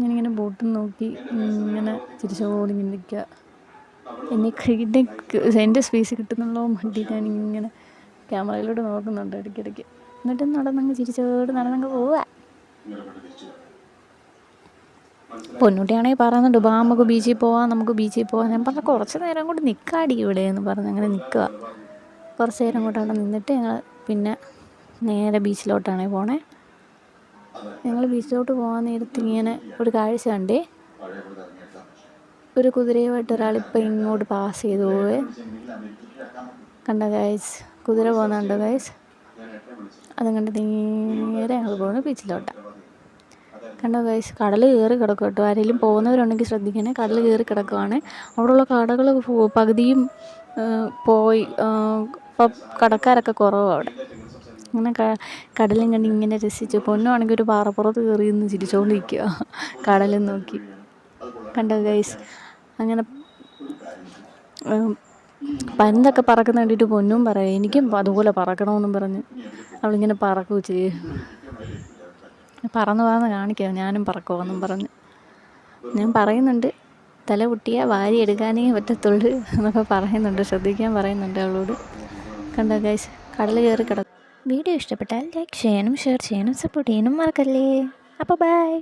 ഞാനിങ്ങനെ ബോട്ടും നോക്കി ഇങ്ങനെ ചിരിച്ചോടിങ്ങനെ നിൽക്കുക. എൻ്റെ സ്പേസ് കിട്ടുന്നുള്ളോ വണ്ടി ഞാനിങ്ങനെ ക്യാമറയിലൂടെ നോക്കുന്നുണ്ട് ഇടയ്ക്കിടയ്ക്ക്. എന്നിട്ട് നടന്നങ്ങ് നടന്നങ്ങ് പോവുക. പൊന്നൂട്ടിയാണെങ്കിൽ പറയുന്നുണ്ട്, ബാ നമുക്ക് ബീച്ചിൽ പോവാം, നമുക്ക് ബീച്ചിൽ പോവാം. ഞാൻ പറഞ്ഞ കുറച്ച് നേരം കൂടി നിൽക്കാടി ഇവിടെ എന്ന് പറഞ്ഞ് അങ്ങനെ നിൽക്കുക. കുറച്ച് നേരം കൂടെ അവിടെ നിന്നിട്ട് ഞങ്ങൾ പിന്നെ നേരെ ബീച്ചിലോട്ടാണ് പോണേ. ഞങ്ങൾ ബീച്ചിലോട്ട് പോകാൻ നേരത്ത് ഇങ്ങനെ ഒരു കാഴ്ച കണ്ടേ. ഒരു കുതിരയുമായിട്ട് ഒരാളിപ്പോൾ ഇങ്ങോട്ട് പാസ് ചെയ്തു പോവേ. കണ്ട ഗൈസ്, കുതിര പോകുന്നുണ്ടോ ഗൈസ്? അതും കണ്ട് നേരെ ഞങ്ങൾ പോകുന്നു ബീച്ചിലോട്ടാണ്. കണ്ടോ ഗൈസ്, കടൽ കയറി കിടക്കും കേട്ടോ. ആരെങ്കിലും പോകുന്നവരുണ്ടെങ്കിൽ ശ്രദ്ധിക്കണേ, കടൽ കയറി കിടക്കുവാണ്. അവിടെയുള്ള കടകൾ പകുതിയും പോയി. ഇപ്പം കടക്കാരൊക്കെ കുറവാണ് അവിടെ. അങ്ങനെ കടലും കണ്ട് ഇങ്ങനെ രസിച്ചു. പൊന്നുവാണെങ്കിൽ ഒരു പാറപ്പുറത്ത് കയറി നിന്ന് ചിരിച്ചുകൊണ്ടിരിക്കുക കടലും നോക്കി. കണ്ടോ ഗൈസ്, അങ്ങനെ പരുന്തൊക്കെ പറക്കുന്ന കണ്ടിട്ട് പൊന്നും പറയാം എനിക്കും അതുപോലെ പറക്കണമെന്നും പറഞ്ഞ് അവളിങ്ങനെ പറക്കൂ ചെയ്യും. പറന്ന് കാണിക്കുക ഞാനും പറക്കുമെന്നും പറഞ്ഞ്. ഞാൻ പറയുന്നുണ്ട്, തല പൊട്ടിയ വാരി എടുക്കാനേ പറ്റത്തുള്ളൂ എന്നൊക്കെ പറയുന്നുണ്ട്, ശ്രദ്ധിക്കാൻ പറയുന്നുണ്ട് അവളോട്. കണ്ടോ ഗൈസ്, കടൽ കയറി കിടക്കും. വീഡിയോ ഇഷ്ടപ്പെട്ടാൽ ലൈക്ക് ചെയ്യാനും ഷെയർ ചെയ്യാനും സപ്പോർട്ട് ചെയ്യാനും മറക്കല്ലേ. അപ്പോൾ ബൈ.